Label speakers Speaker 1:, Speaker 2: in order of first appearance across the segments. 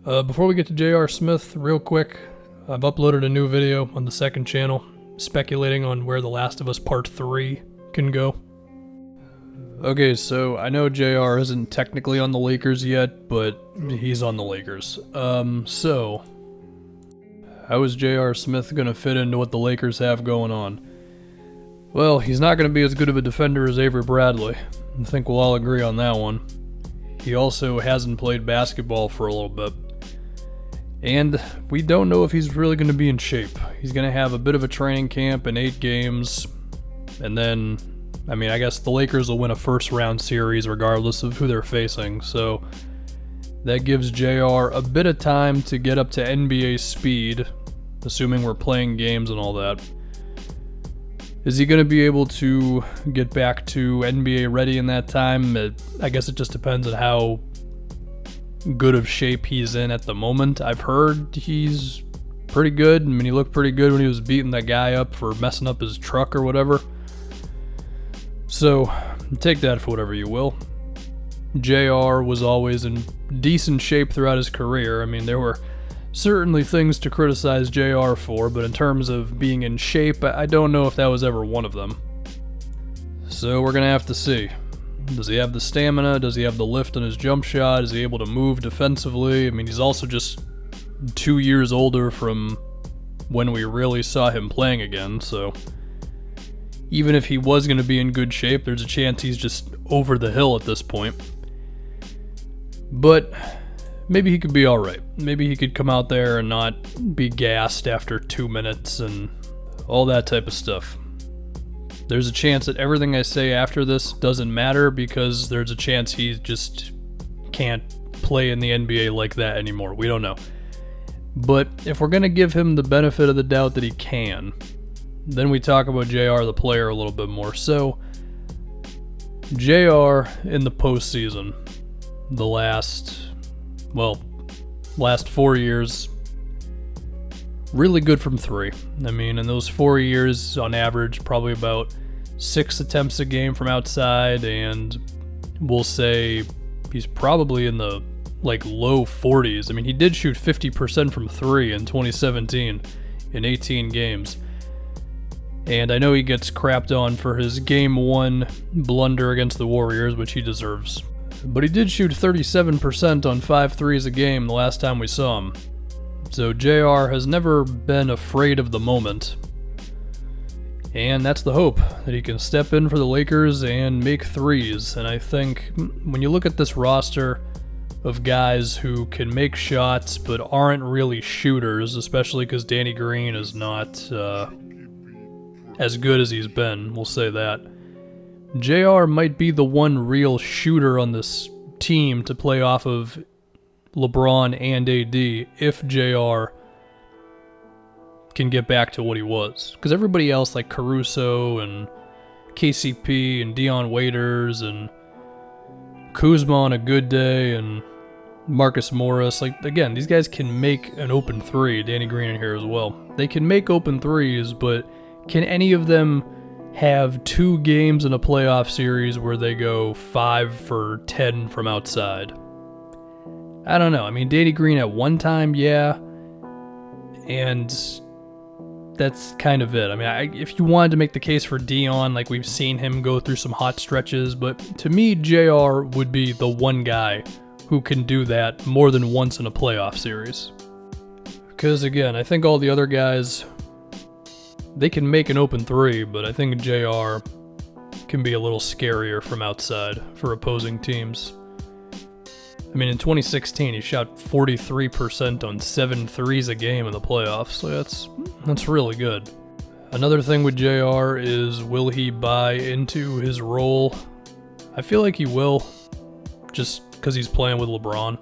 Speaker 1: Before we get to J.R. Smith, real quick, I've uploaded a new video on the second channel speculating on where The Last of Us Part 3 can go. Okay, so I know JR isn't technically on the Lakers yet, but he's on the Lakers. So how is J.R. Smith going to fit into what the Lakers have going on? Well, he's not going to be as good of a defender as Avery Bradley. I think we'll all agree on that one. He also hasn't played basketball for a little bit. And we don't know if he's really going to be in shape. He's going to have a bit of a training camp in 8 games. And then, I guess the Lakers will win a first round series regardless of who they're facing. So that gives JR a bit of time to get up to NBA speed, assuming we're playing games and all that. Is he going to be able to get back to NBA ready in that time? I guess it just depends on how good of shape he's in at the moment. I've heard he's pretty good. He looked pretty good when he was beating that guy up for messing up his truck or whatever. So, take that for whatever you will. JR was always in decent shape throughout his career. There were certainly things to criticize JR for, but in terms of being in shape, I don't know if that was ever one of them. So we're going to have to see. Does he have the stamina? Does he have the lift on his jump shot? Is he able to move defensively? He's also just 2 years older from when we really saw him playing again, so even if he was going to be in good shape, there's a chance he's just over the hill at this point. But maybe he could be alright. Maybe he could come out there and not be gassed after 2 minutes and all that type of stuff. There's a chance that everything I say after this doesn't matter because there's a chance he just can't play in the NBA like that anymore. We don't know. But if we're going to give him the benefit of the doubt that he can, then we talk about JR the player a little bit more. So, JR in the postseason, the last 4 years, really good from 3. In those 4 years, on average, probably about 6 attempts a game from outside, and we'll say he's probably in the low 40s. He did shoot 50% from 3 in 2017 in 18 games. And I know he gets crapped on for his Game 1 blunder against the Warriors, which he deserves. But he did shoot 37% on 5 threes a game the last time we saw him. So JR has never been afraid of the moment. And that's the hope, that he can step in for the Lakers and make threes. And I think when you look at this roster of guys who can make shots but aren't really shooters, especially because Danny Green is not as good as he's been, we'll say that. JR might be the one real shooter on this team to play off of LeBron and AD if JR can get back to what he was. Because everybody else like Caruso and KCP and Dion Waiters and Kuzma on a good day and Marcus Morris, again, these guys can make an open 3. Danny Green in here as well. They can make open 3s, but can any of them have 2 games in a playoff series where they go 5 for 10 from outside? I don't know. Danny Green at one time, yeah, and that's kind of it. If you wanted to make the case for Dion, we've seen him go through some hot stretches, but to me, JR would be the one guy who can do that more than once in a playoff series. Because again, I think all the other guys, they can make an open 3, but I think JR can be a little scarier from outside for opposing teams. In 2016, he shot 43% on 7 threes a game in the playoffs, so that's really good. Another thing with JR is, will he buy into his role? I feel like he will, just because he's playing with LeBron.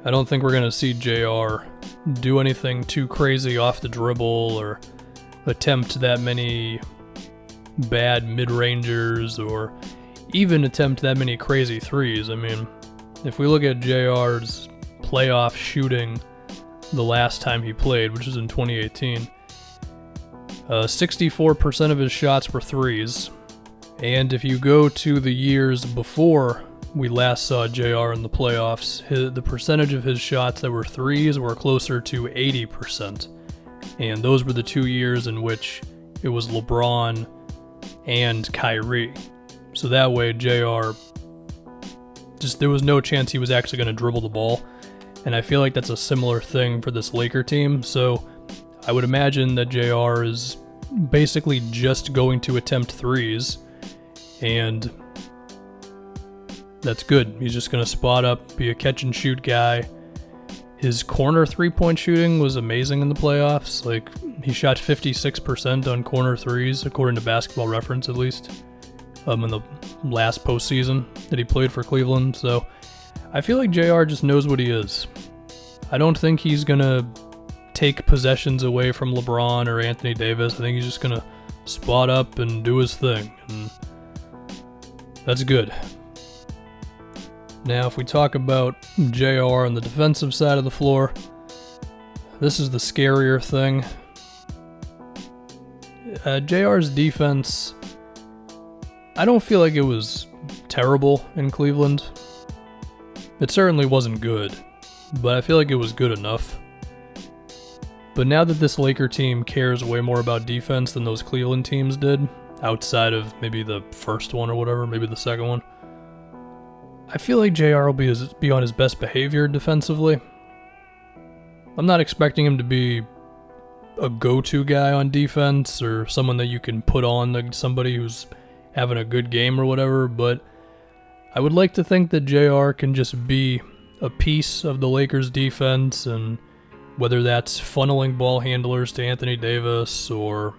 Speaker 1: I don't think we're going to see JR do anything too crazy off the dribble or attempt that many bad mid-rangers or even attempt that many crazy threes. If we look at JR's playoff shooting the last time he played, which was in 2018, 64% of his shots were threes. And if you go to the years before we last saw JR in the playoffs, the percentage of his shots that were threes were closer to 80%. And those were the 2 years in which it was LeBron and Kyrie. So that way, JR, there was no chance he was actually going to dribble the ball. And I feel like that's a similar thing for this Laker team. So I would imagine that JR is basically just going to attempt threes. And that's good. He's just going to spot up, be a catch and shoot guy. His corner three-point shooting was amazing in the playoffs. Like, he shot 56% on corner threes, according to Basketball Reference at least, in the last postseason that he played for Cleveland. So I feel like JR just knows what he is. I don't think he's going to take possessions away from LeBron or Anthony Davis. I think he's just going to spot up and do his thing. And that's good. Now, if we talk about JR on the defensive side of the floor, this is the scarier thing. JR's defense, I don't feel like it was terrible in Cleveland. It certainly wasn't good, but I feel like it was good enough. But now that this Laker team cares way more about defense than those Cleveland teams did, outside of maybe the first one or whatever, maybe the second one, I feel like JR will be on his best behavior defensively. I'm not expecting him to be a go-to guy on defense or someone that you can put on to somebody who's having a good game or whatever, but I would like to think that JR can just be a piece of the Lakers defense, and whether that's funneling ball handlers to Anthony Davis or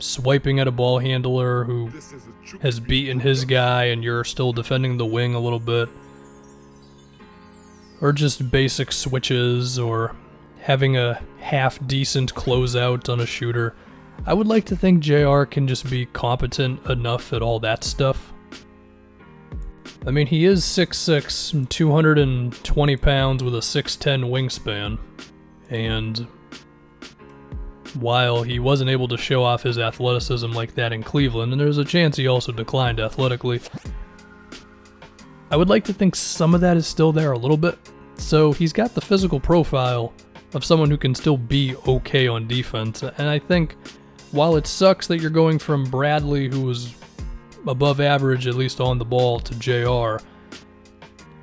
Speaker 1: swiping at a ball handler who has beaten his guy and you're still defending the wing a little bit, or just basic switches, or having a half-decent closeout on a shooter. I would like to think JR can just be competent enough at all that stuff. I mean, he is 6'6", and 220 pounds with a 6'10 wingspan, and while he wasn't able to show off his athleticism like that in Cleveland, and there's a chance he also declined athletically, I would like to think some of that is still there a little bit. So he's got the physical profile of someone who can still be okay on defense. And I think while it sucks that you're going from Bradley, who was above average, at least on the ball, to JR,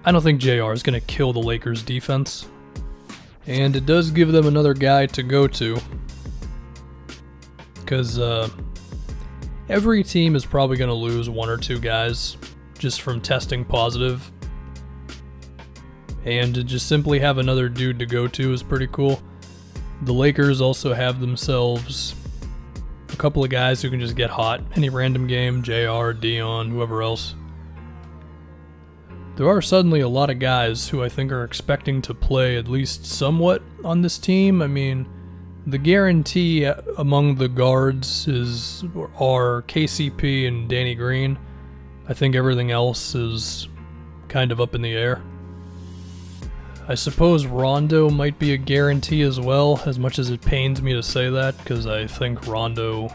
Speaker 1: I don't think JR is going to kill the Lakers defense. And it does give them another guy to go to, because every team is probably going to lose one or two guys just from testing positive. And to just simply have another dude to go to is pretty cool. The Lakers also have themselves a couple of guys who can just get hot any random game, JR, Dion, whoever else. There are suddenly a lot of guys who I think are expecting to play at least somewhat on this team. I mean, the guarantee among the guards are KCP and Danny Green. I think everything else is kind of up in the air. I suppose Rondo might be a guarantee as well, as much as it pains me to say that, because I think Rondo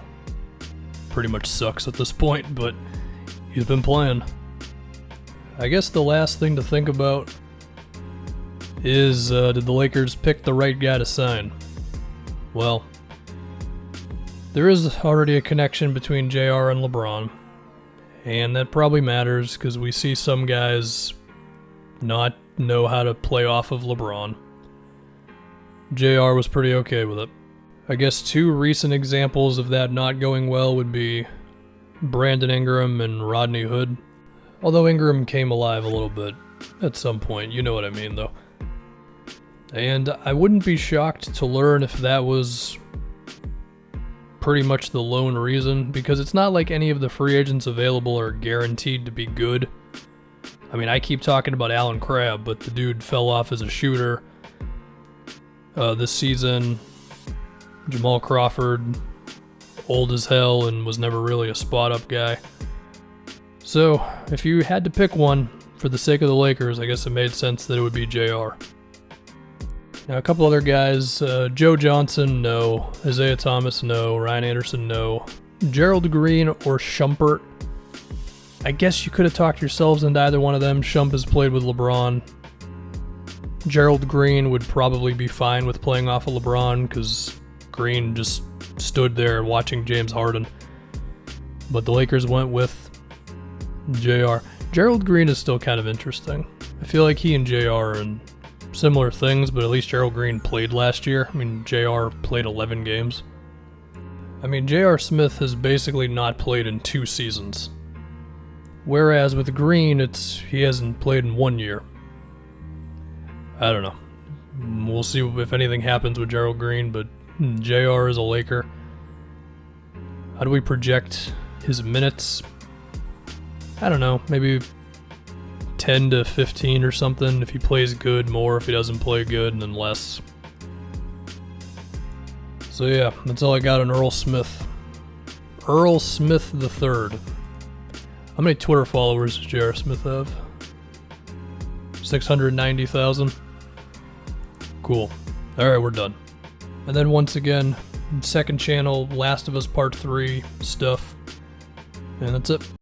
Speaker 1: pretty much sucks at this point, but he's been playing. I guess the last thing to think about is, did the Lakers pick the right guy to sign? Well, there is already a connection between JR and LeBron, and that probably matters because we see some guys not know how to play off of LeBron. JR was pretty okay with it. I guess two recent examples of that not going well would be Brandon Ingram and Rodney Hood. Although Ingram came alive a little bit at some point, you know what I mean though. And I wouldn't be shocked to learn if that was pretty much the lone reason, because it's not like any of the free agents available are guaranteed to be good. I mean, I keep talking about Allen Crabbe, but the dude fell off as a shooter this season. Jamal Crawford, old as hell and was never really a spot-up guy. So, if you had to pick one for the sake of the Lakers, I guess it made sense that it would be JR. Now, a couple other guys, Joe Johnson, no. Isaiah Thomas, no. Ryan Anderson, no. Gerald Green or Shumpert, I guess you could have talked yourselves into either one of them. Shump has played with LeBron. Gerald Green would probably be fine with playing off of LeBron because Green just stood there watching James Harden. But the Lakers went with JR. Gerald Green is still kind of interesting. I feel like he and JR are in similar things, but at least Gerald Green played last year. I mean, JR played 11 games. I mean, J.R. Smith has basically not played in 2 seasons. Whereas with Green, he hasn't played in 1 year. I don't know. We'll see if anything happens with Gerald Green, but JR is a Laker. How do we project his minutes? I don't know, maybe 10 to 15 or something. If he plays good, more. If he doesn't play good, and then less. So yeah, that's all I got on Earl Smith. Earl Smith III. How many Twitter followers does J.R. Smith have? 690,000? Cool. Alright, we're done. And then once again, second channel, Last of Us Part 3 stuff. And that's it.